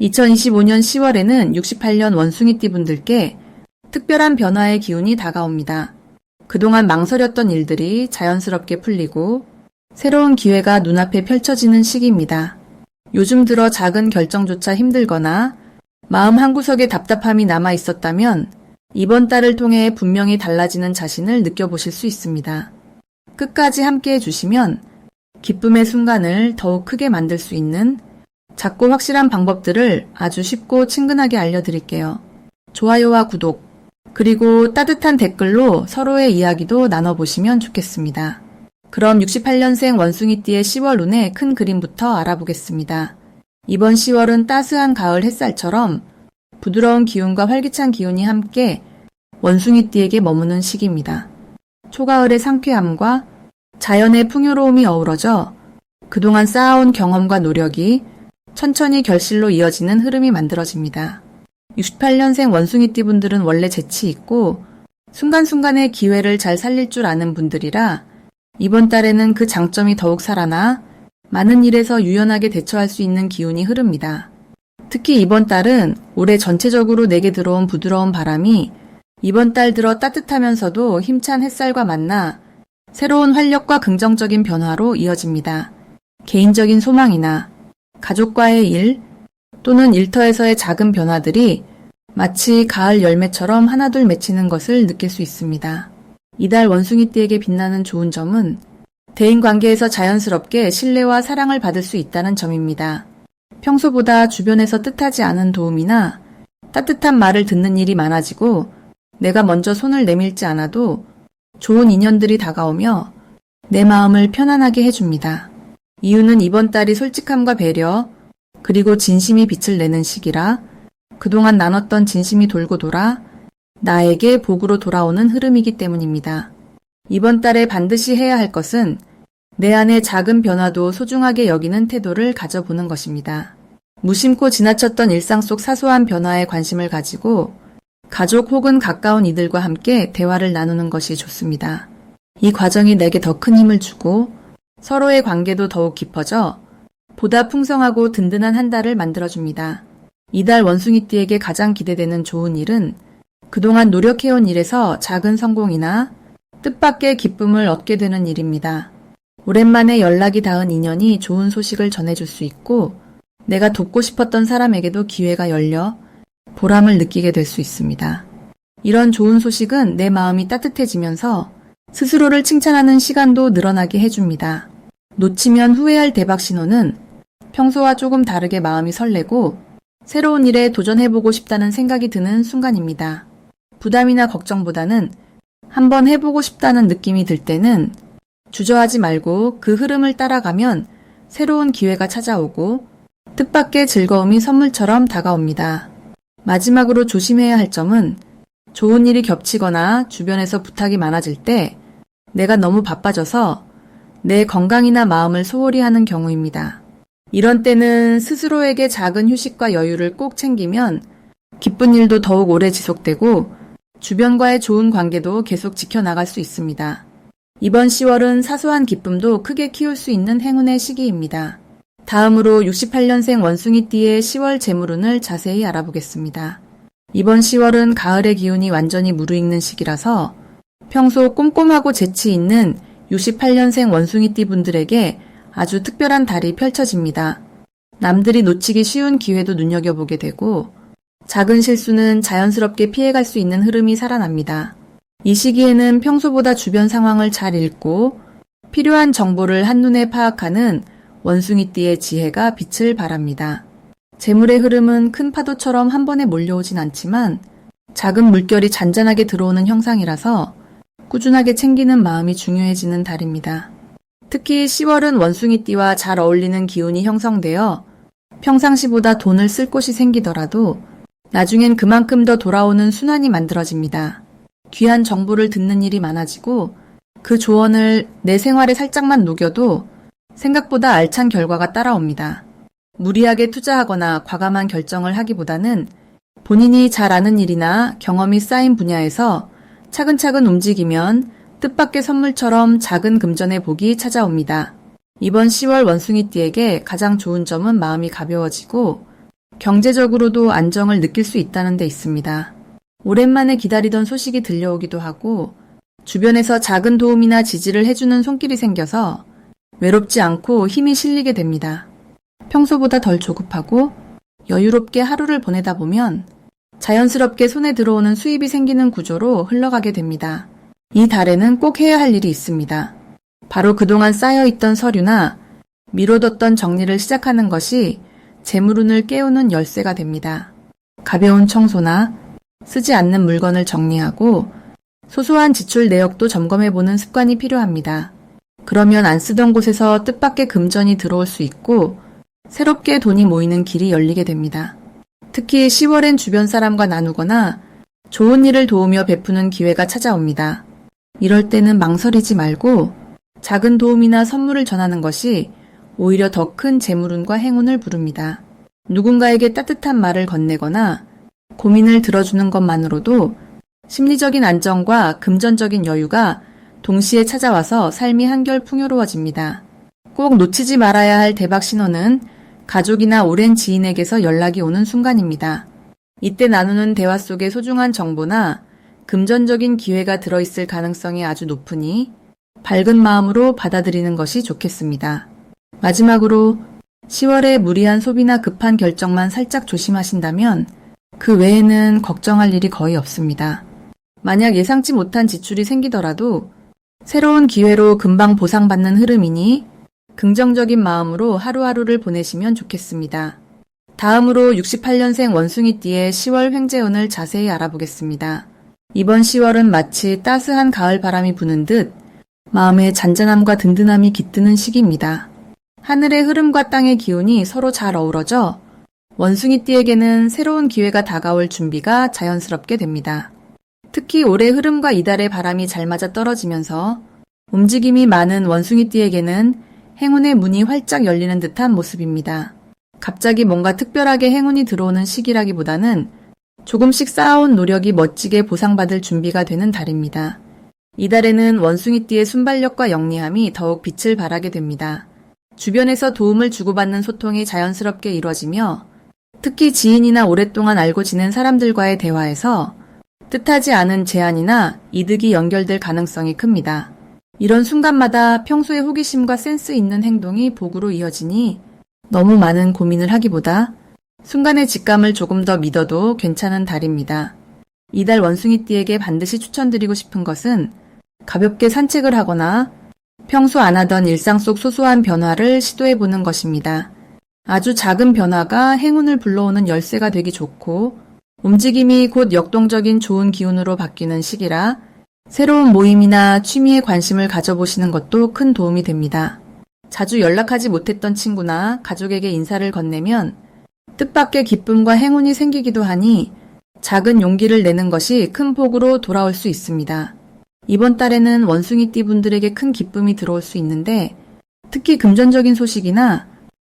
2025년 10월에는 68년 원숭이띠 분들께 특별한 변화의 기운이 다가옵니다. 그동안 망설였던 일들이 자연스럽게 풀리고 새로운 기회가 눈앞에 펼쳐지는 시기입니다. 요즘 들어 작은 결정조차 힘들거나 마음 한구석에 답답함이 남아 있었다면 이번 달을 통해 분명히 달라지는 자신을 느껴보실 수 있습니다. 끝까지 함께 해주시면 기쁨의 순간을 더욱 크게 만들 수 있는 작고 확실한 방법들을 아주 쉽고 친근하게 알려드릴게요. 좋아요와 구독, 그리고 따뜻한 댓글로 서로의 이야기도 나눠보시면 좋겠습니다. 그럼 68년생 원숭이띠의 10월 운의 큰 그림부터 알아보겠습니다. 이번 10월은 따스한 가을 햇살처럼 부드러운 기운과 활기찬 기운이 함께 원숭이띠에게 머무는 시기입니다. 초가을의 상쾌함과 자연의 풍요로움이 어우러져 그동안 쌓아온 경험과 노력이 천천히 결실로 이어지는 흐름이 만들어집니다. 68년생 원숭이띠 분들은 원래 재치 있고 순간순간의 기회를 잘 살릴 줄 아는 분들이라 이번 달에는 그 장점이 더욱 살아나 많은 일에서 유연하게 대처할 수 있는 기운이 흐릅니다. 특히 이번 달은 올해 전체적으로 내게 들어온 부드러운 바람이 이번 달 들어 따뜻하면서도 힘찬 햇살과 만나 새로운 활력과 긍정적인 변화로 이어집니다. 개인적인 소망이나 가족과의 일 또는 일터에서의 작은 변화들이 마치 가을 열매처럼 하나둘 맺히는 것을 느낄 수 있습니다. 이달 원숭이띠에게 빛나는 좋은 점은 대인관계에서 자연스럽게 신뢰와 사랑을 받을 수 있다는 점입니다. 평소보다 주변에서 뜻하지 않은 도움이나 따뜻한 말을 듣는 일이 많아지고 내가 먼저 손을 내밀지 않아도 좋은 인연들이 다가오며 내 마음을 편안하게 해줍니다. 이유는 이번 달이 솔직함과 배려, 그리고 진심이 빛을 내는 시기라 그동안 나눴던 진심이 돌고 돌아 나에게 복으로 돌아오는 흐름이기 때문입니다. 이번 달에 반드시 해야 할 것은 내 안의 작은 변화도 소중하게 여기는 태도를 가져보는 것입니다. 무심코 지나쳤던 일상 속 사소한 변화에 관심을 가지고 가족 혹은 가까운 이들과 함께 대화를 나누는 것이 좋습니다. 이 과정이 내게 더 큰 힘을 주고 서로의 관계도 더욱 깊어져 보다 풍성하고 든든한 한 달을 만들어줍니다. 이달 원숭이띠에게 가장 기대되는 좋은 일은 그동안 노력해온 일에서 작은 성공이나 뜻밖의 기쁨을 얻게 되는 일입니다. 오랜만에 연락이 닿은 인연이 좋은 소식을 전해줄 수 있고 내가 돕고 싶었던 사람에게도 기회가 열려 보람을 느끼게 될 수 있습니다. 이런 좋은 소식은 내 마음이 따뜻해지면서 스스로를 칭찬하는 시간도 늘어나게 해줍니다. 놓치면 후회할 대박 신호는 평소와 조금 다르게 마음이 설레고 새로운 일에 도전해보고 싶다는 생각이 드는 순간입니다. 부담이나 걱정보다는 한번 해보고 싶다는 느낌이 들 때는 주저하지 말고 그 흐름을 따라가면 새로운 기회가 찾아오고 뜻밖의 즐거움이 선물처럼 다가옵니다. 마지막으로 조심해야 할 점은 좋은 일이 겹치거나 주변에서 부탁이 많아질 때 내가 너무 바빠져서 내 건강이나 마음을 소홀히 하는 경우입니다. 이런 때는 스스로에게 작은 휴식과 여유를 꼭 챙기면 기쁜 일도 더욱 오래 지속되고 주변과의 좋은 관계도 계속 지켜나갈 수 있습니다. 이번 10월은 사소한 기쁨도 크게 키울 수 있는 행운의 시기입니다. 다음으로 68년생 원숭이띠의 10월 재물운을 자세히 알아보겠습니다. 이번 10월은 가을의 기운이 완전히 무르익는 시기라서 평소 꼼꼼하고 재치 있는 68년생 원숭이띠 분들에게 아주 특별한 달이 펼쳐집니다. 남들이 놓치기 쉬운 기회도 눈여겨보게 되고 작은 실수는 자연스럽게 피해갈 수 있는 흐름이 살아납니다. 이 시기에는 평소보다 주변 상황을 잘 읽고 필요한 정보를 한눈에 파악하는 원숭이띠의 지혜가 빛을 발합니다. 재물의 흐름은 큰 파도처럼 한 번에 몰려오진 않지만 작은 물결이 잔잔하게 들어오는 형상이라서 꾸준하게 챙기는 마음이 중요해지는 달입니다. 특히 10월은 원숭이띠와 잘 어울리는 기운이 형성되어 평상시보다 돈을 쓸 곳이 생기더라도 나중엔 그만큼 더 돌아오는 순환이 만들어집니다. 귀한 정보를 듣는 일이 많아지고 그 조언을 내 생활에 살짝만 녹여도 생각보다 알찬 결과가 따라옵니다. 무리하게 투자하거나 과감한 결정을 하기보다는 본인이 잘 아는 일이나 경험이 쌓인 분야에서 차근차근 움직이면 뜻밖의 선물처럼 작은 금전의 복이 찾아옵니다. 이번 10월 원숭이띠에게 가장 좋은 점은 마음이 가벼워지고 경제적으로도 안정을 느낄 수 있다는 데 있습니다. 오랜만에 기다리던 소식이 들려오기도 하고 주변에서 작은 도움이나 지지를 해주는 손길이 생겨서 외롭지 않고 힘이 실리게 됩니다. 평소보다 덜 조급하고 여유롭게 하루를 보내다 보면 자연스럽게 손에 들어오는 수입이 생기는 구조로 흘러가게 됩니다. 이 달에는 꼭 해야 할 일이 있습니다. 바로 그동안 쌓여있던 서류나 미뤄뒀던 정리를 시작하는 것이 재물운을 깨우는 열쇠가 됩니다. 가벼운 청소나 쓰지 않는 물건을 정리하고 소소한 지출 내역도 점검해보는 습관이 필요합니다. 그러면 안 쓰던 곳에서 뜻밖의 금전이 들어올 수 있고 새롭게 돈이 모이는 길이 열리게 됩니다. 특히 10월엔 주변 사람과 나누거나 좋은 일을 도우며 베푸는 기회가 찾아옵니다. 이럴 때는 망설이지 말고 작은 도움이나 선물을 전하는 것이 오히려 더 큰 재물운과 행운을 부릅니다. 누군가에게 따뜻한 말을 건네거나 고민을 들어주는 것만으로도 심리적인 안정과 금전적인 여유가 동시에 찾아와서 삶이 한결 풍요로워집니다. 꼭 놓치지 말아야 할 대박 신호는 가족이나 오랜 지인에게서 연락이 오는 순간입니다. 이때 나누는 대화 속에 소중한 정보나 금전적인 기회가 들어있을 가능성이 아주 높으니 밝은 마음으로 받아들이는 것이 좋겠습니다. 마지막으로 10월에 무리한 소비나 급한 결정만 살짝 조심하신다면 그 외에는 걱정할 일이 거의 없습니다. 만약 예상치 못한 지출이 생기더라도 새로운 기회로 금방 보상받는 흐름이니 긍정적인 마음으로 하루하루를 보내시면 좋겠습니다. 다음으로 68년생 원숭이띠의 10월 횡재운을 자세히 알아보겠습니다. 이번 10월은 마치 따스한 가을 바람이 부는 듯 마음에 잔잔함과 든든함이 깃드는 시기입니다. 하늘의 흐름과 땅의 기운이 서로 잘 어우러져 원숭이띠에게는 새로운 기회가 다가올 준비가 자연스럽게 됩니다. 특히 올해 흐름과 이달의 바람이 잘 맞아 떨어지면서 움직임이 많은 원숭이띠에게는 행운의 문이 활짝 열리는 듯한 모습입니다. 갑자기 뭔가 특별하게 행운이 들어오는 시기라기보다는 조금씩 쌓아온 노력이 멋지게 보상받을 준비가 되는 달입니다. 이달에는 원숭이띠의 순발력과 영리함이 더욱 빛을 발하게 됩니다. 주변에서 도움을 주고받는 소통이 자연스럽게 이루어지며 특히 지인이나 오랫동안 알고 지낸 사람들과의 대화에서 뜻하지 않은 제안이나 이득이 연결될 가능성이 큽니다. 이런 순간마다 평소의 호기심과 센스 있는 행동이 복으로 이어지니 너무 많은 고민을 하기보다 순간의 직감을 조금 더 믿어도 괜찮은 달입니다. 이달 원숭이띠에게 반드시 추천드리고 싶은 것은 가볍게 산책을 하거나 평소 안 하던 일상 속 소소한 변화를 시도해보는 것입니다. 아주 작은 변화가 행운을 불러오는 열쇠가 되기 좋고 움직임이 곧 역동적인 좋은 기운으로 바뀌는 시기라 새로운 모임이나 취미에 관심을 가져보시는 것도 큰 도움이 됩니다. 자주 연락하지 못했던 친구나 가족에게 인사를 건네면 뜻밖의 기쁨과 행운이 생기기도 하니 작은 용기를 내는 것이 큰 폭으로 돌아올 수 있습니다. 이번 달에는 원숭이띠 분들에게 큰 기쁨이 들어올 수 있는데 특히 금전적인 소식이나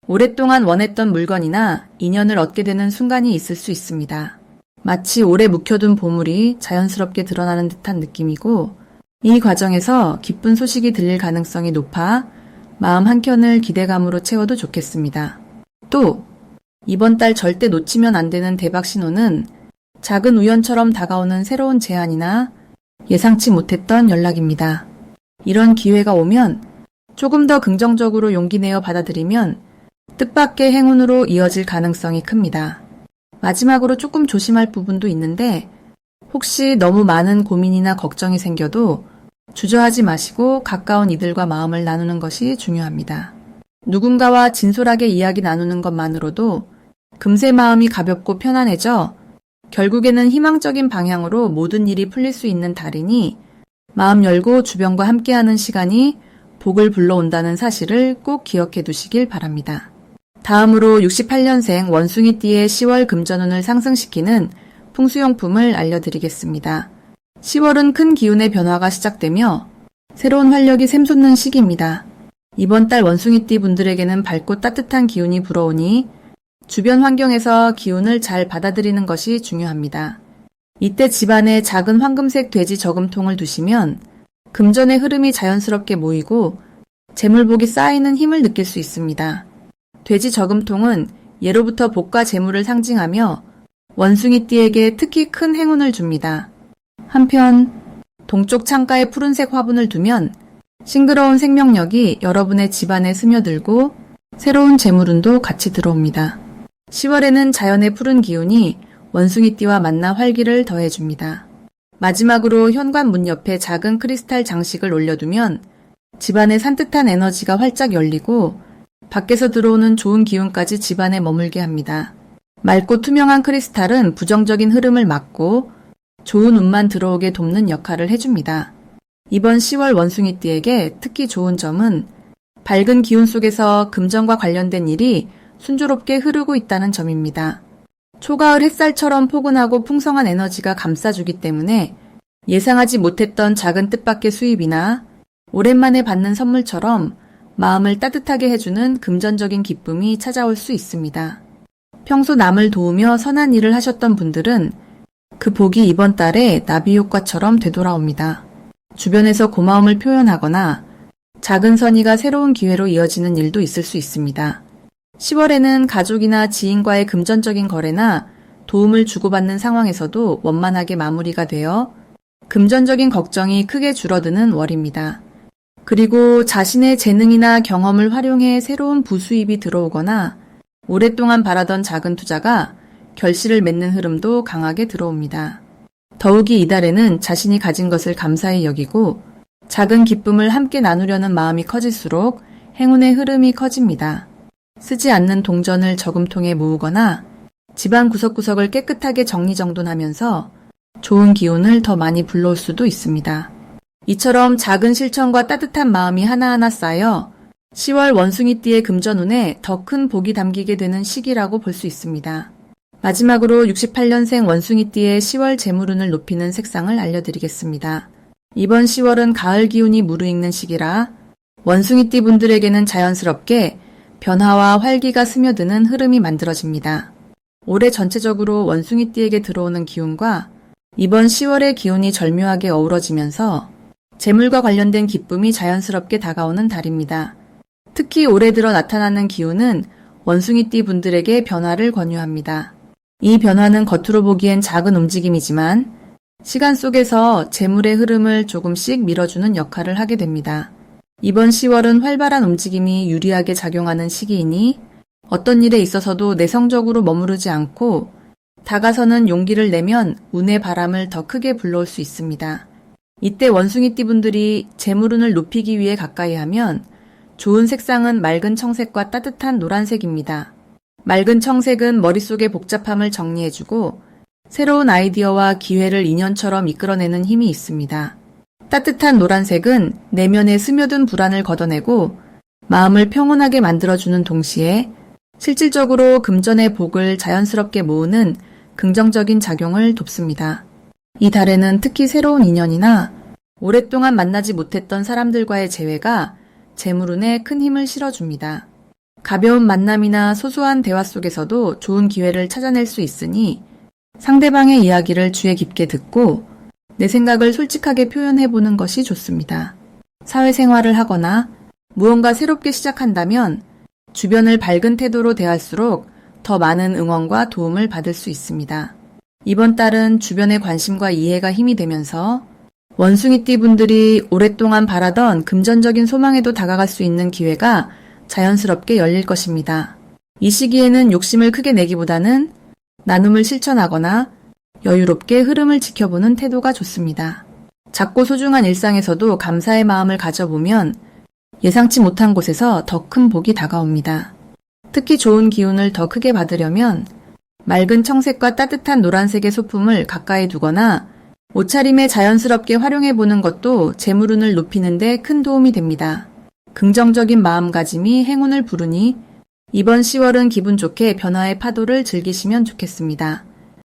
오랫동안 원했던 물건이나 인연을 얻게 되는 순간이 있을 수 있습니다. 마치 오래 묵혀둔 보물이 자연스럽게 드러나는 듯한 느낌이고 이 과정에서 기쁜 소식이 들릴 가능성이 높아 마음 한켠을 기대감으로 채워도 좋겠습니다. 또 이번 달 절대 놓치면 안 되는 대박 신호는 작은 우연처럼 다가오는 새로운 제안이나 예상치 못했던 연락입니다. 이런 기회가 오면 조금 더 긍정적으로 용기 내어 받아들이면 뜻밖의 행운으로 이어질 가능성이 큽니다. 마지막으로 조금 조심할 부분도 있는데 혹시 너무 많은 고민이나 걱정이 생겨도 주저하지 마시고 가까운 이들과 마음을 나누는 것이 중요합니다. 누군가와 진솔하게 이야기 나누는 것만으로도 금세 마음이 가볍고 편안해져 결국에는 희망적인 방향으로 모든 일이 풀릴 수 있는 달이니 마음 열고 주변과 함께하는 시간이 복을 불러온다는 사실을 꼭 기억해 두시길 바랍니다. 다음으로 68년생 원숭이띠의 10월 금전운을 상승시키는 풍수용품을 알려드리겠습니다. 10월은 큰 기운의 변화가 시작되며 새로운 활력이 샘솟는 시기입니다. 이번 달 원숭이띠 분들에게는 밝고 따뜻한 기운이 불어오니 주변 환경에서 기운을 잘 받아들이는 것이 중요합니다. 이때 집안에 작은 황금색 돼지 저금통을 두시면 금전의 흐름이 자연스럽게 모이고 재물복이 쌓이는 힘을 느낄 수 있습니다. 돼지 저금통은 예로부터 복과 재물을 상징하며 원숭이띠에게 특히 큰 행운을 줍니다. 한편 동쪽 창가에 푸른색 화분을 두면 싱그러운 생명력이 여러분의 집안에 스며들고 새로운 재물운도 같이 들어옵니다. 10월에는 자연의 푸른 기운이 원숭이띠와 만나 활기를 더해줍니다. 마지막으로 현관 문 옆에 작은 크리스탈 장식을 올려두면 집안의 산뜻한 에너지가 활짝 열리고 밖에서 들어오는 좋은 기운까지 집안에 머물게 합니다. 맑고 투명한 크리스탈은 부정적인 흐름을 막고 좋은 운만 들어오게 돕는 역할을 해줍니다. 이번 10월 원숭이띠에게 특히 좋은 점은 밝은 기운 속에서 금전과 관련된 일이 순조롭게 흐르고 있다는 점입니다. 초가을 햇살처럼 포근하고 풍성한 에너지가 감싸주기 때문에 예상하지 못했던 작은 뜻밖의 수입이나 오랜만에 받는 선물처럼 마음을 따뜻하게 해주는 금전적인 기쁨이 찾아올 수 있습니다. 평소 남을 도우며 선한 일을 하셨던 분들은 그 복이 이번 달에 나비 효과처럼 되돌아옵니다. 주변에서 고마움을 표현하거나 작은 선의가 새로운 기회로 이어지는 일도 있을 수 있습니다. 10월에는 가족이나 지인과의 금전적인 거래나 도움을 주고받는 상황에서도 원만하게 마무리가 되어 금전적인 걱정이 크게 줄어드는 월입니다. 그리고 자신의 재능이나 경험을 활용해 새로운 부수입이 들어오거나 오랫동안 바라던 작은 투자가 결실을 맺는 흐름도 강하게 들어옵니다. 더욱이 이달에는 자신이 가진 것을 감사히 여기고 작은 기쁨을 함께 나누려는 마음이 커질수록 행운의 흐름이 커집니다. 쓰지 않는 동전을 저금통에 모으거나 집안 구석구석을 깨끗하게 정리정돈하면서 좋은 기운을 더 많이 불러올 수도 있습니다. 이처럼 작은 실천과 따뜻한 마음이 하나하나 쌓여 10월 원숭이띠의 금전운에 더 큰 복이 담기게 되는 시기라고 볼 수 있습니다. 마지막으로 68년생 원숭이띠의 10월 재물운을 높이는 색상을 알려드리겠습니다. 이번 10월은 가을 기운이 무르익는 시기라 원숭이띠 분들에게는 자연스럽게 변화와 활기가 스며드는 흐름이 만들어집니다. 올해 전체적으로 원숭이띠에게 들어오는 기운과 이번 10월의 기운이 절묘하게 어우러지면서 재물과 관련된 기쁨이 자연스럽게 다가오는 달입니다. 특히 올해 들어 나타나는 기운은 원숭이띠 분들에게 변화를 권유합니다. 이 변화는 겉으로 보기엔 작은 움직임이지만 시간 속에서 재물의 흐름을 조금씩 밀어주는 역할을 하게 됩니다. 이번 10월은 활발한 움직임이 유리하게 작용하는 시기이니 어떤 일에 있어서도 내성적으로 머무르지 않고 다가서는 용기를 내면 운의 바람을 더 크게 불러올 수 있습니다. 이때 원숭이띠 분들이 재물운을 높이기 위해 가까이 하면 좋은 색상은 맑은 청색과 따뜻한 노란색입니다. 맑은 청색은 머릿속의 복잡함을 정리해주고 새로운 아이디어와 기회를 인연처럼 이끌어내는 힘이 있습니다. 따뜻한 노란색은 내면에 스며든 불안을 걷어내고 마음을 평온하게 만들어주는 동시에 실질적으로 금전의 복을 자연스럽게 모으는 긍정적인 작용을 돕습니다. 이 달에는 특히 새로운 인연이나 오랫동안 만나지 못했던 사람들과의 재회가 재물운에 큰 힘을 실어줍니다. 가벼운 만남이나 소소한 대화 속에서도 좋은 기회를 찾아낼 수 있으니 상대방의 이야기를 주의 깊게 듣고 내 생각을 솔직하게 표현해보는 것이 좋습니다. 사회생활을 하거나 무언가 새롭게 시작한다면 주변을 밝은 태도로 대할수록 더 많은 응원과 도움을 받을 수 있습니다. 이번 달은 주변의 관심과 이해가 힘이 되면서 원숭이띠 분들이 오랫동안 바라던 금전적인 소망에도 다가갈 수 있는 기회가 자연스럽게 열릴 것입니다. 이 시기에는 욕심을 크게 내기보다는 나눔을 실천하거나 여유롭게 흐름을 지켜보는 태도가 좋습니다. 작고 소중한 일상에서도 감사의 마음을 가져보면 예상치 못한 곳에서 더 큰 복이 다가옵니다. 특히 좋은 기운을 더 크게 받으려면 맑은 청색과 따뜻한 노란색의 소품을 가까이 두거나 옷차림에 자연스럽게 활용해보는 것도 재물운을 높이는 데 큰 도움이 됩니다. 긍정적인 마음가짐이 행운을 부르니 이번 10월은 기분 좋게 변화의 파도를 즐기시면 좋겠습니다.